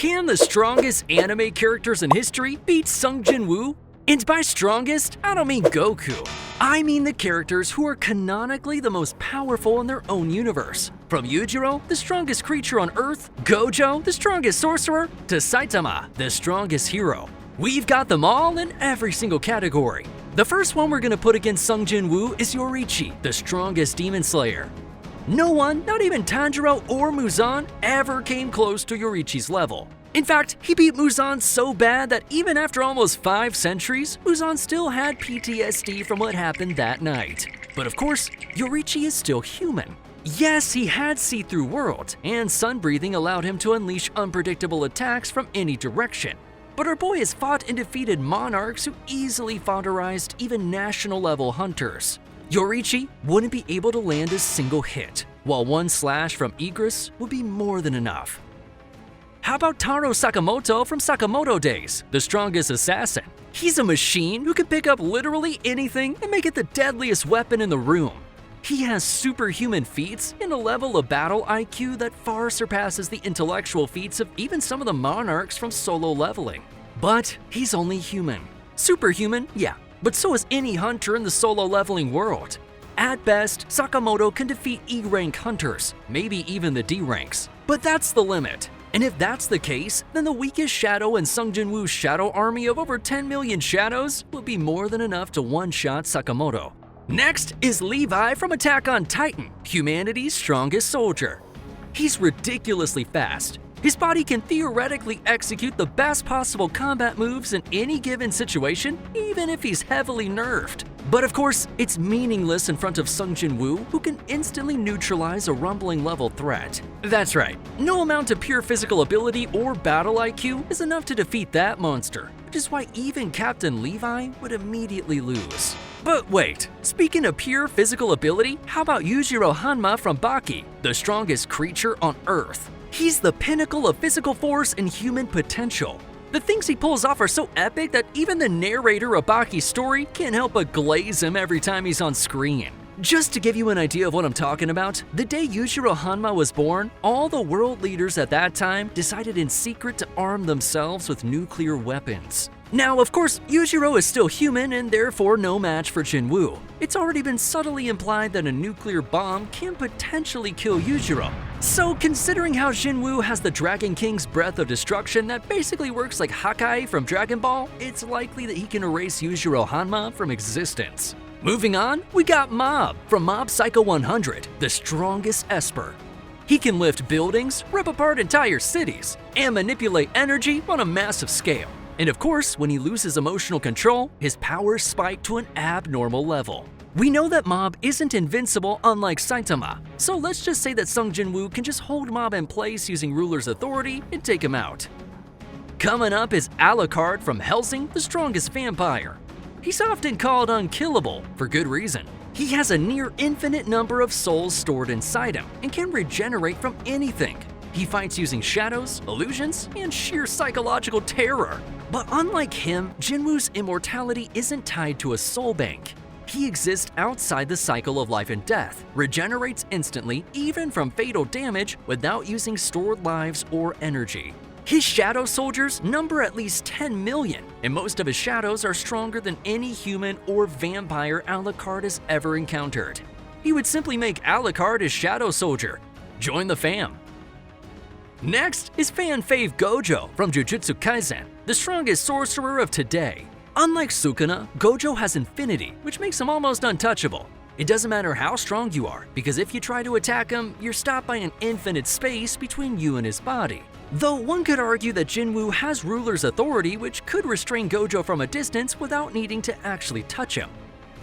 Can the strongest anime characters in history beat Sung Jin Woo? And by strongest, I don't mean Goku. I mean the characters who are canonically the most powerful in their own universe. From Yujiro, the strongest creature on Earth, Gojo, the strongest sorcerer, to Saitama, the strongest hero. We've got them all in every single category. The first one we're gonna put against Sung Jin Woo is Yoriichi, the strongest demon slayer. No one, not even Tanjiro or Muzan, ever came close to Yoriichi's level. In fact, he beat Muzan so bad that even after almost 5 centuries, Muzan still had PTSD from what happened that night. But of course, Yoriichi is still human. Yes, he had see-through world, and sun breathing allowed him to unleash unpredictable attacks from any direction. But our boy has fought and defeated monarchs who easily fodderized even national-level hunters. Yoriichi wouldn't be able to land a single hit, while one slash from Egress would be more than enough. How about Taro Sakamoto from Sakamoto Days, the strongest assassin? He's a machine who can pick up literally anything and make it the deadliest weapon in the room. He has superhuman feats and a level of battle IQ that far surpasses the intellectual feats of even some of the monarchs from Solo Leveling. But he's only human. Superhuman, yeah, but so is any hunter in the Solo Leveling world. At best, Sakamoto can defeat E-rank hunters, maybe even the D ranks, but that's the limit. And if that's the case, then the weakest shadow in Sung Jin Woo's shadow army of over 10 million shadows would be more than enough to one-shot Sakamoto. Next is Levi from Attack on Titan, humanity's strongest soldier. He's ridiculously fast. His body can theoretically execute the best possible combat moves in any given situation, even if he's heavily nerfed. But of course, it's meaningless in front of Sung Jin Woo, who can instantly neutralize a rumbling level threat. That's right, no amount of pure physical ability or battle IQ is enough to defeat that monster, which is why even Captain Levi would immediately lose. But wait, speaking of pure physical ability, how about Yujiro Hanma from Baki, the strongest creature on Earth? He's the pinnacle of physical force and human potential. The things he pulls off are so epic that even the narrator of Baki's story can't help but glaze him every time he's on screen. Just to give you an idea of what I'm talking about, the day Yujiro Hanma was born, all the world leaders at that time decided in secret to arm themselves with nuclear weapons. Now, of course, Yujiro is still human and therefore no match for Jin Woo. It's already been subtly implied that a nuclear bomb can potentially kill Yujiro. So, considering how Jin Woo has the Dragon King's breath of destruction that basically works like Hakai from Dragon Ball, it's likely that he can erase Yujiro Hanma from existence. Moving on, we got Mob from Mob Psycho 100, the strongest Esper. He can lift buildings, rip apart entire cities, and manipulate energy on a massive scale. And of course, when he loses emotional control, his powers spike to an abnormal level. We know that Mob isn't invincible unlike Saitama, so let's just say that Sung Jin Woo can just hold Mob in place using Ruler's authority and take him out. Coming up is Alucard from Hellsing, the strongest vampire. He's often called unkillable, for good reason. He has a near infinite number of souls stored inside him and can regenerate from anything. He fights using shadows, illusions, and sheer psychological terror. But unlike him, Jin Woo's immortality isn't tied to a soul bank. He exists outside the cycle of life and death, regenerates instantly even from fatal damage without using stored lives or energy. His shadow soldiers number at least 10 million, and most of his shadows are stronger than any human or vampire Alucard has ever encountered. He would simply make Alucard his shadow soldier. Join the fam. Next is fan fave Gojo from Jujutsu Kaisen, the strongest sorcerer of today. Unlike Sukuna, Gojo has infinity, which makes him almost untouchable. It doesn't matter how strong you are, because if you try to attack him, you're stopped by an infinite space between you and his body. Though one could argue that Jin Woo has Ruler's authority, which could restrain Gojo from a distance without needing to actually touch him.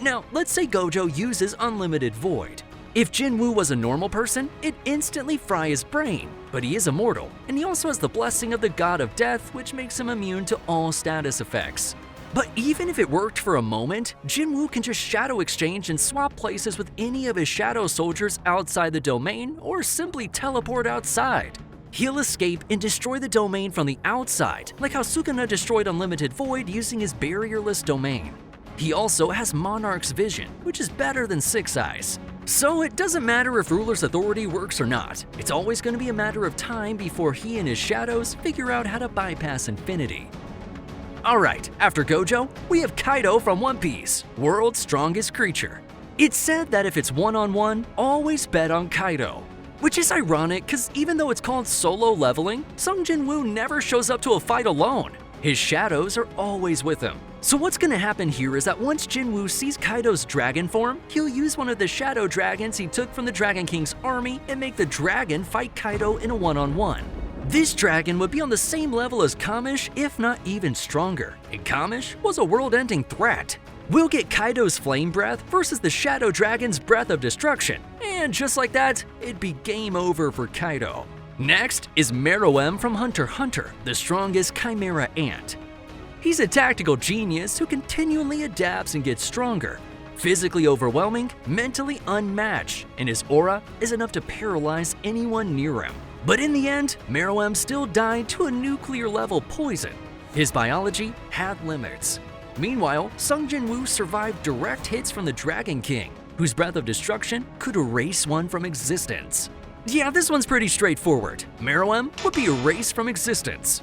Now, let's say Gojo uses Unlimited Void. If Jin Woo was a normal person, it'd instantly fry his brain, but he is immortal, and he also has the blessing of the God of Death, which makes him immune to all status effects. But even if it worked for a moment, Jin Woo can just shadow exchange and swap places with any of his shadow soldiers outside the domain or simply teleport outside. He'll escape and destroy the domain from the outside, like how Sukuna destroyed Unlimited Void using his barrierless domain. He also has Monarch's Vision, which is better than Six Eyes. So it doesn't matter if Ruler's authority works or not, it's always going to be a matter of time before he and his shadows figure out how to bypass infinity. Alright, after Gojo, we have Kaido from One Piece, world's strongest creature. It's said that if it's one-on-one, always bet on Kaido. Which is ironic because even though it's called solo leveling, Sung Jin Woo never shows up to a fight alone. His shadows are always with him. So what's gonna happen here is that once Jin Woo sees Kaido's dragon form, he'll use one of the shadow dragons he took from the Dragon King's army and make the dragon fight Kaido in a one-on-one. This dragon would be on the same level as Kamish, if not even stronger, and Kamish was a world-ending threat. We'll get Kaido's flame breath versus the shadow dragon's breath of destruction, and just like that, it'd be game over for Kaido. Next is Meruem from Hunter x Hunter, the strongest chimera ant. He's a tactical genius who continually adapts and gets stronger. Physically overwhelming, mentally unmatched, and his aura is enough to paralyze anyone near him. But in the end, Meruem still died to a nuclear level poison. His biology had limits. Meanwhile, Sung Jin Woo survived direct hits from the Dragon King, whose breath of destruction could erase one from existence. Yeah, this one's pretty straightforward. Meruem would be erased from existence.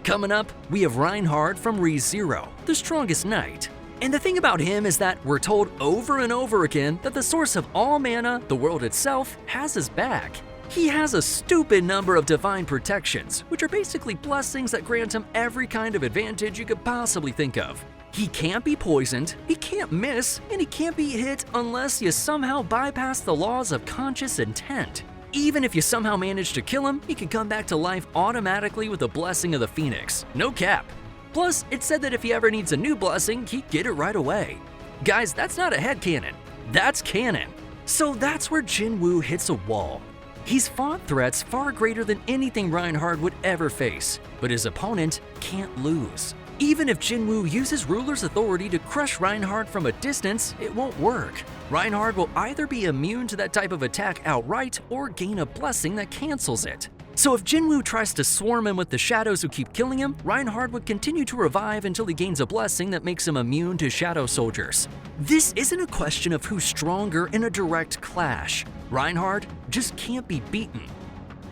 Coming up, we have Reinhard from Re:Zero, the strongest knight. And the thing about him is that we're told over and over again that the source of all mana, the world itself, has his back. He has a stupid number of divine protections, which are basically blessings that grant him every kind of advantage you could possibly think of. He can't be poisoned, he can't miss, and he can't be hit unless you somehow bypass the laws of conscious intent. Even if you somehow manage to kill him, he can come back to life automatically with the blessing of the Phoenix. No cap. Plus, it's said that if he ever needs a new blessing, he'd get it right away. Guys, that's not a headcanon. That's canon. So that's where Jin Woo hits a wall. He's fought threats far greater than anything Reinhard would ever face, but his opponent can't lose. Even if Jin Woo uses Ruler's authority to crush Reinhard from a distance, it won't work. Reinhard will either be immune to that type of attack outright or gain a blessing that cancels it. So if Jin Woo tries to swarm him with the shadows who keep killing him, Reinhard would continue to revive until he gains a blessing that makes him immune to shadow soldiers. This isn't a question of who's stronger in a direct clash. Reinhard just can't be beaten.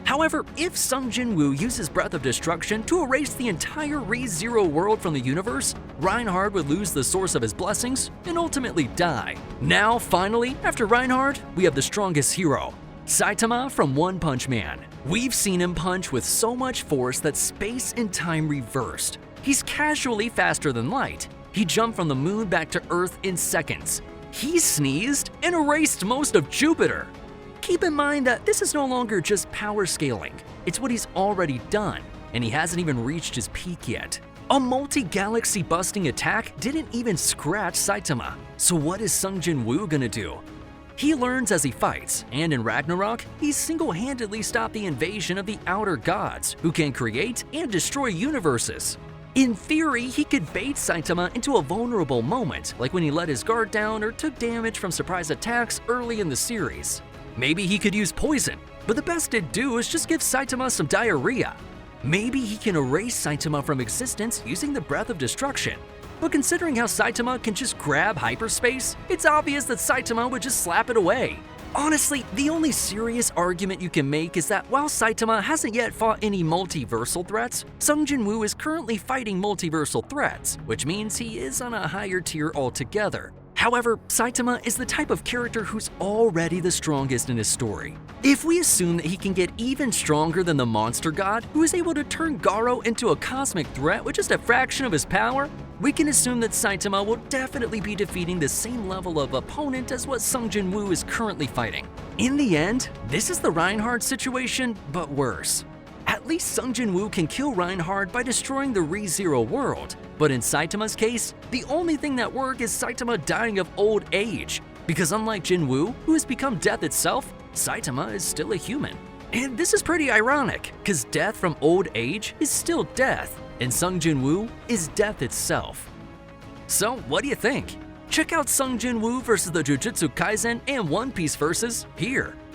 However, if Sung Jin Woo uses Breath of Destruction to erase the entire Re:Zero world from the universe, Reinhard would lose the source of his blessings and ultimately die. Now, finally, after Reinhard, we have the strongest hero, Saitama from One Punch Man. We've seen him punch with so much force that space and time reversed. He's casually faster than light. He jumped from the moon back to Earth in seconds. He sneezed and erased most of Jupiter. Keep in mind that this is no longer just power scaling, it's what he's already done, and he hasn't even reached his peak yet. A multi-galaxy busting attack didn't even scratch Saitama, so what is Sung Jin Woo gonna do? He learns as he fights, and in Ragnarok, he's single-handedly stopped the invasion of the Outer Gods, who can create and destroy universes. In theory, he could bait Saitama into a vulnerable moment, like when he let his guard down or took damage from surprise attacks early in the series. Maybe he could use poison, but the best it'd do is just give Saitama some diarrhea. Maybe he can erase Saitama from existence using the Breath of Destruction. But considering how Saitama can just grab hyperspace, it's obvious that Saitama would just slap it away. Honestly, the only serious argument you can make is that while Saitama hasn't yet fought any multiversal threats, Sung Jin Woo is currently fighting multiversal threats, which means he is on a higher tier altogether. However, Saitama is the type of character who's already the strongest in his story. If we assume that he can get even stronger than the monster god, who is able to turn Garo into a cosmic threat with just a fraction of his power, we can assume that Saitama will definitely be defeating the same level of opponent as what Sung Jin Woo is currently fighting. In the end, this is the Reinhard situation, but worse. At least Sung Jin Woo can kill Reinhard by destroying the Re:Zero world, but in Saitama's case, the only thing that worked is Saitama dying of old age, because unlike Jin Woo, who has become death itself, Saitama is still a human. And this is pretty ironic, because death from old age is still death, and Sung Jin Woo is death itself. So what do you think? Check out Sung Jin Woo versus the Jujutsu Kaisen and One Piece versus here.